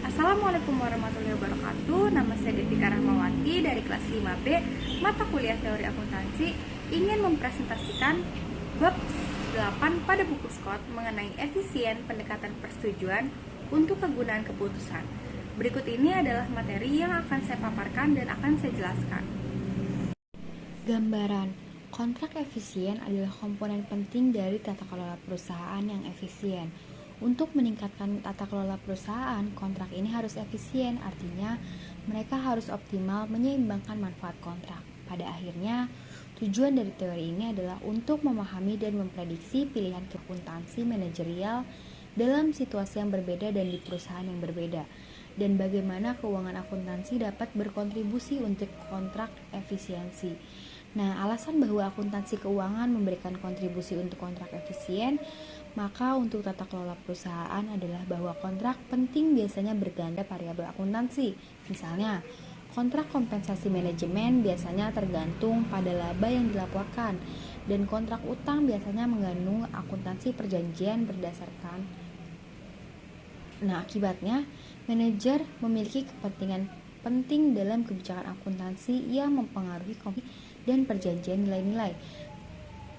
Assalamualaikum warahmatullahi wabarakatuh. Nama saya Detika Rahmawati dari kelas 5B mata kuliah Teori Akuntansi, ingin mempresentasikan bab 8 pada buku Scott mengenai efisien pendekatan persetujuan untuk kegunaan keputusan. Berikut ini adalah materi yang akan saya paparkan dan akan saya jelaskan. Gambaran. Kontrak efisien adalah komponen penting dari tata kelola perusahaan yang efisien. Untuk meningkatkan tata kelola perusahaan, kontrak ini harus efisien, artinya mereka harus optimal menyeimbangkan manfaat kontrak. Pada akhirnya, tujuan dari teori ini adalah untuk memahami dan memprediksi pilihan akuntansi manajerial dalam situasi yang berbeda dan di perusahaan yang berbeda, dan bagaimana keuangan akuntansi dapat berkontribusi untuk kontrak efisiensi. Nah, alasan bahwa akuntansi keuangan memberikan kontribusi untuk kontrak efisien, maka untuk tata kelola perusahaan adalah bahwa kontrak penting biasanya berganda variabel akuntansi. Misalnya, kontrak kompensasi manajemen biasanya tergantung pada laba yang dilaporkan, dan kontrak utang biasanya mengandung akuntansi perjanjian berdasarkan. Nah, akibatnya, manajer memiliki kepentingan penting dalam kebijakan akuntansi yang mempengaruhi dan perjanjian nilai-nilai.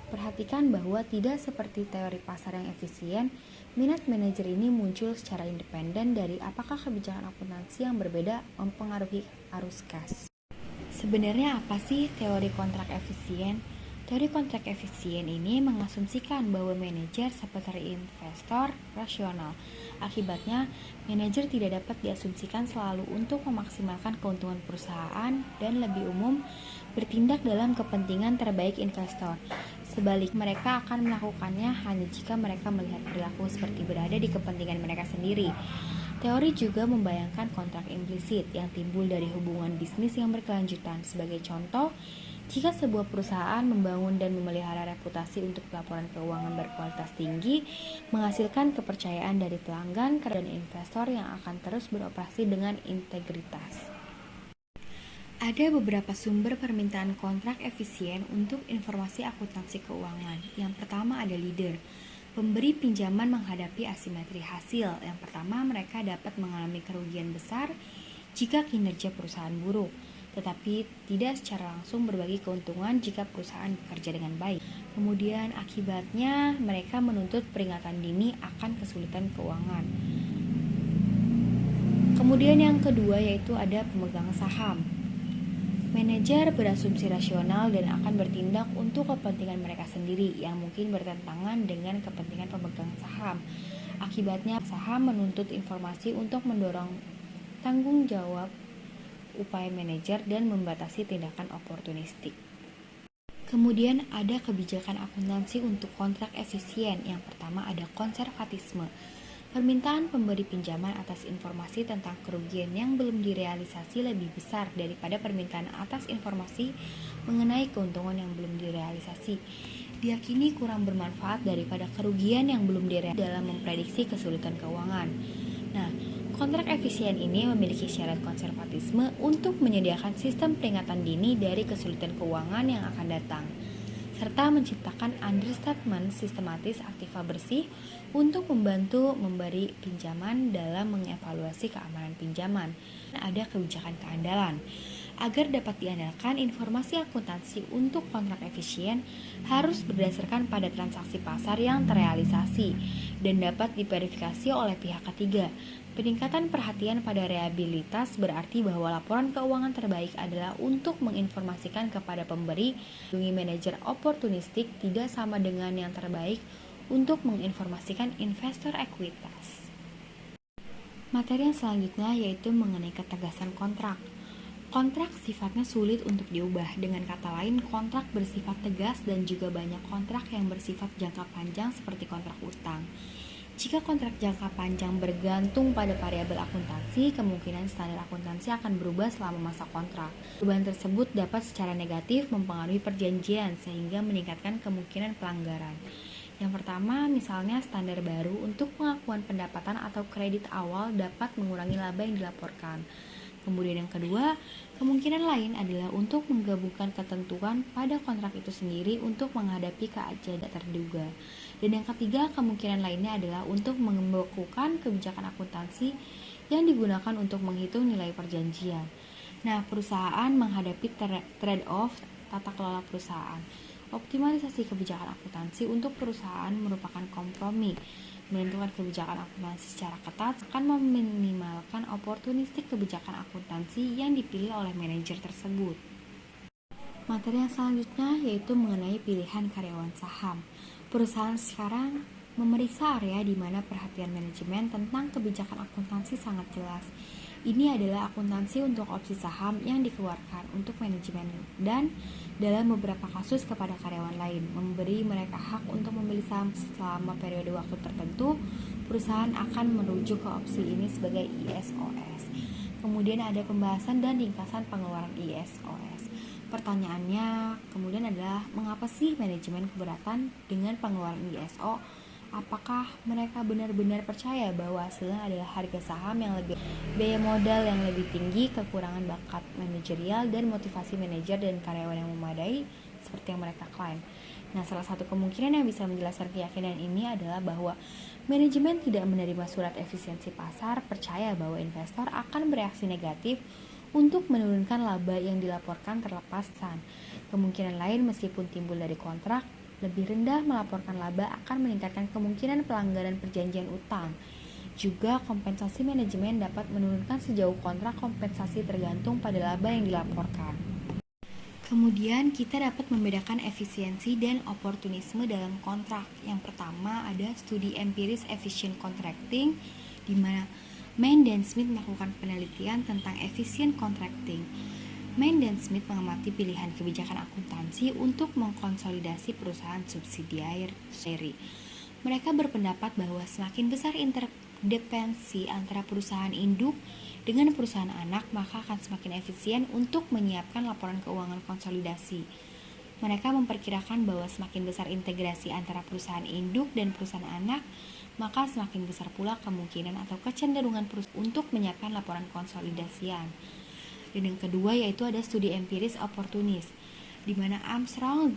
Perhatikan bahwa tidak seperti teori pasar yang efisien, minat manajer ini muncul secara independen dari apakah kebijakan akuntansi yang berbeda mempengaruhi arus kas. Sebenarnya apa sih teori kontrak efisien? Teori kontrak efisien ini mengasumsikan bahwa manajer seperti investor rasional. Akibatnya, manajer tidak dapat diasumsikan selalu untuk memaksimalkan keuntungan perusahaan dan lebih umum bertindak dalam kepentingan terbaik investor. Sebalik, mereka akan melakukannya hanya jika mereka melihat perilaku seperti berada di kepentingan mereka sendiri. Teori juga membayangkan kontrak implisit yang timbul dari hubungan bisnis yang berkelanjutan. Sebagai contoh, jika sebuah perusahaan membangun dan memelihara reputasi untuk laporan keuangan berkualitas tinggi, menghasilkan kepercayaan dari pelanggan dan investor yang akan terus beroperasi dengan integritas. Ada beberapa sumber permintaan kontrak efisien untuk informasi akuntansi keuangan. Yang pertama ada leader. Pemberi pinjaman menghadapi asimetri hasil. Yang pertama, mereka dapat mengalami kerugian besar jika kinerja perusahaan buruk, tetapi tidak secara langsung berbagi keuntungan jika perusahaan bekerja dengan baik. Kemudian akibatnya mereka menuntut peringatan dini akan kesulitan keuangan. Kemudian yang kedua yaitu ada pemegang saham. Manajer berasumsi rasional dan akan bertindak untuk kepentingan mereka sendiri yang mungkin bertentangan dengan kepentingan pemegang saham. Akibatnya saham menuntut informasi untuk mendorong tanggung jawab upaya manajer dan membatasi tindakan oportunistik. Kemudian ada kebijakan akuntansi untuk kontrak efisien. Yang pertama ada konservatisme. Permintaan pemberi pinjaman atas informasi tentang kerugian yang belum direalisasi lebih besar daripada permintaan atas informasi mengenai keuntungan yang belum direalisasi. Diyakini kurang bermanfaat daripada kerugian yang belum direalisasi dalam memprediksi kesulitan keuangan. Nah, kontrak efisien ini memiliki syarat konservatisme untuk menyediakan sistem peringatan dini dari kesulitan keuangan yang akan datang, serta menciptakan understatement sistematis aktiva bersih untuk membantu memberi pinjaman dalam mengevaluasi keamanan pinjaman. Ada kebijakan keandalan. Agar dapat diandalkan, informasi akuntansi untuk kontrak efisien harus berdasarkan pada transaksi pasar yang terrealisasi dan dapat diverifikasi oleh pihak ketiga. Peningkatan perhatian pada reliabilitas berarti bahwa laporan keuangan terbaik adalah untuk menginformasikan kepada pemberi. Melindungi manajer oportunistik tidak sama dengan yang terbaik untuk menginformasikan investor ekuitas. Materi yang selanjutnya yaitu mengenai ketegasan kontrak. Kontrak sifatnya sulit untuk diubah. Dengan kata lain, kontrak bersifat tegas dan juga banyak kontrak yang bersifat jangka panjang seperti kontrak utang. Jika kontrak jangka panjang bergantung pada variabel akuntansi, kemungkinan standar akuntansi akan berubah selama masa kontrak. Perubahan tersebut dapat secara negatif mempengaruhi perjanjian sehingga meningkatkan kemungkinan pelanggaran. Yang pertama, misalnya standar baru untuk pengakuan pendapatan atau kredit awal dapat mengurangi laba yang dilaporkan. Kemudian yang kedua, kemungkinan lain adalah untuk menggabungkan ketentuan pada kontrak itu sendiri untuk menghadapi keajaiban terduga. Dan yang ketiga, kemungkinan lainnya adalah untuk membekukan kebijakan akuntansi yang digunakan untuk menghitung nilai perjanjian. Nah, perusahaan menghadapi trade-off tata kelola perusahaan. Optimalisasi kebijakan akuntansi untuk perusahaan merupakan kompromi. Menentukan kebijakan akuntansi secara ketat akan meminimalkan oportunistik kebijakan akuntansi yang dipilih oleh manajer tersebut. Materi yang selanjutnya yaitu mengenai pilihan karyawan saham. Perusahaan sekarang memeriksa area di mana perhatian manajemen tentang kebijakan akuntansi sangat jelas. Ini adalah akuntansi untuk opsi saham yang dikeluarkan untuk manajemen dan dalam beberapa kasus kepada karyawan lain, memberi mereka hak untuk membeli saham selama periode waktu tertentu. Perusahaan akan merujuk ke opsi ini sebagai ISOS. Kemudian ada pembahasan dan ringkasan pengeluaran ISOS. Pertanyaannya kemudian adalah mengapa sih manajemen keberatan dengan pengeluaran ISO? Apakah mereka benar-benar percaya bahwa hasilnya adalah harga saham yang lebih biaya modal yang lebih tinggi, kekurangan bakat manajerial, dan motivasi manajer dan karyawan yang memadai seperti yang mereka klaim? Nah, salah satu kemungkinan yang bisa menjelaskan keyakinan ini adalah bahwa manajemen tidak menerima surat efisiensi pasar, percaya bahwa investor akan bereaksi negatif untuk menurunkan laba yang dilaporkan terlepasan. Kemungkinan lain meskipun timbul dari kontrak, lebih rendah melaporkan laba akan meningkatkan kemungkinan pelanggaran perjanjian utang. Juga kompensasi manajemen dapat menurunkan sejauh kontrak kompensasi tergantung pada laba yang dilaporkan. Kemudian kita dapat membedakan efisiensi dan oportunisme dalam kontrak. Yang pertama ada studi empiris efficient contracting, di mana Main dan Smith melakukan penelitian tentang efisien contracting. Main dan Smith mengamati pilihan kebijakan akuntansi untuk mengkonsolidasi perusahaan subsidiari. Mereka berpendapat bahwa semakin besar interdependensi antara perusahaan induk dengan perusahaan anak, maka akan semakin efisien untuk menyiapkan laporan keuangan konsolidasi. Mereka memperkirakan bahwa semakin besar integrasi antara perusahaan induk dan perusahaan anak, maka semakin besar pula kemungkinan atau kecenderungan perusahaan untuk menyiapkan laporan konsolidasian. Dan yang kedua yaitu ada studi empiris oportunis, di mana Armstrong,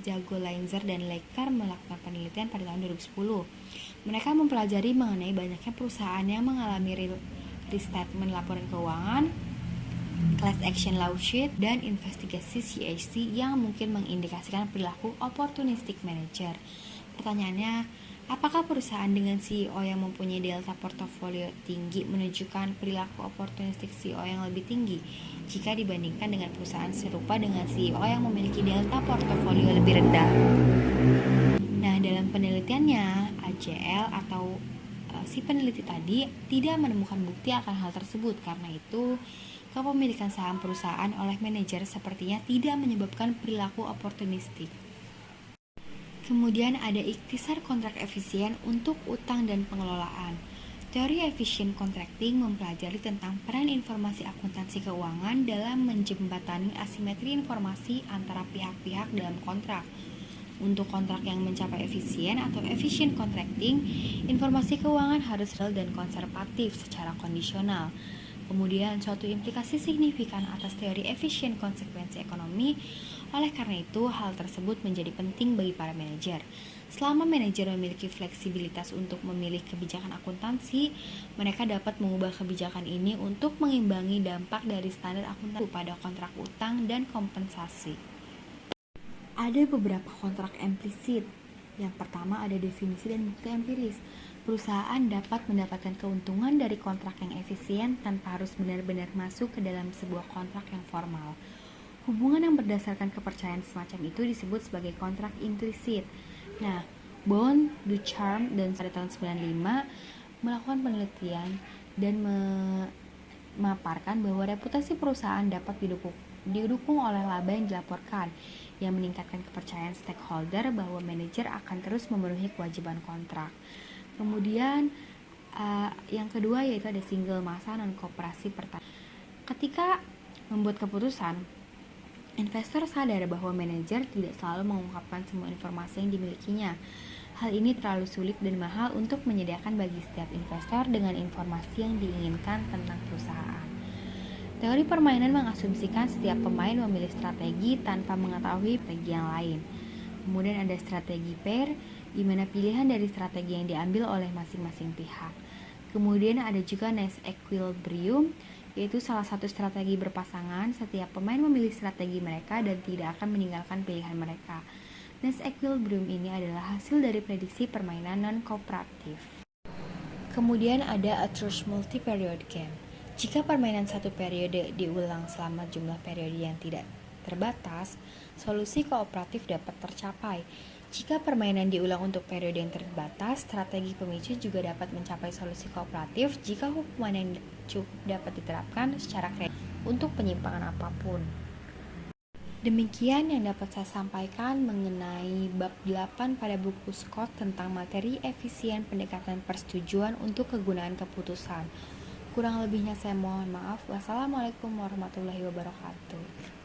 Jagolinzer, dan Lecker melakukan penelitian pada tahun 2010. Mereka mempelajari mengenai banyaknya perusahaan yang mengalami restatement laporan keuangan, class action lawsuit, dan investigasi CAC yang mungkin mengindikasikan perilaku opportunistic manager. Pertanyaannya, apakah perusahaan dengan CEO yang mempunyai delta portofolio tinggi menunjukkan perilaku opportunistic CEO yang lebih tinggi jika dibandingkan dengan perusahaan serupa dengan CEO yang memiliki delta portofolio lebih rendah? Nah, dalam penelitiannya, AJL atau si peneliti tadi tidak menemukan bukti akan hal tersebut. Karena itu, kepemilikan saham perusahaan oleh manajer sepertinya tidak menyebabkan perilaku oportunistik. Kemudian ada ikhtisar kontrak efisien untuk utang dan pengelolaan. Teori efficient contracting mempelajari tentang peran informasi akuntansi keuangan dalam menjembatani asimetri informasi antara pihak-pihak dalam kontrak. Untuk kontrak yang mencapai efisien atau efficient contracting, informasi keuangan harus real dan konservatif secara kondisional. Kemudian suatu implikasi signifikan atas teori efisien konsekuensi ekonomi. Oleh karena itu, hal tersebut menjadi penting bagi para manajer. Selama manajer memiliki fleksibilitas untuk memilih kebijakan akuntansi, mereka dapat mengubah kebijakan ini untuk mengimbangi dampak dari standar akuntansi pada kontrak utang dan kompensasi. Ada beberapa kontrak implisit. Yang pertama ada definisi dan bukti empiris. Perusahaan dapat mendapatkan keuntungan dari kontrak yang efisien tanpa harus benar-benar masuk ke dalam sebuah kontrak yang formal. Hubungan yang berdasarkan kepercayaan semacam itu disebut sebagai kontrak implisit. Nah, Bond, Ducharme, dan pada tahun 1995 melakukan penelitian dan memaparkan bahwa reputasi perusahaan dapat didukung oleh laba yang dilaporkan, yang meningkatkan kepercayaan stakeholder bahwa manajer akan terus memenuhi kewajiban kontrak. Kemudian yang kedua yaitu ada single masa non kooperasi pertanian. Ketika membuat keputusan, investor sadar bahwa manajer tidak selalu mengungkapkan semua informasi yang dimilikinya. Hal ini terlalu sulit dan mahal untuk menyediakan bagi setiap investor dengan informasi yang diinginkan tentang perusahaan. Teori permainan mengasumsikan setiap pemain memilih strategi tanpa mengetahui strategi yang lain. Kemudian ada strategi pair, di mana pilihan dari strategi yang diambil oleh masing-masing pihak. Kemudian ada juga Nest Equilibrium, yaitu salah satu strategi berpasangan. Setiap pemain memilih strategi mereka dan tidak akan meninggalkan pilihan mereka. Nest Equilibrium ini adalah hasil dari prediksi permainan non-kooperatif. Kemudian ada A Truth Multi-Period Game. Jika permainan satu periode diulang selama jumlah periode yang tidak terbatas, solusi kooperatif dapat tercapai. Jika permainan diulang untuk periode yang terbatas, strategi pemicu juga dapat mencapai solusi kooperatif jika hukuman yang cukup dapat diterapkan secara kreatif untuk penyimpangan apapun. Demikian yang dapat saya sampaikan mengenai bab 8 pada buku Scott tentang materi efisien pendekatan persetujuan untuk kegunaan keputusan. Kurang lebihnya saya mohon maaf. Wassalamualaikum warahmatullahi wabarakatuh.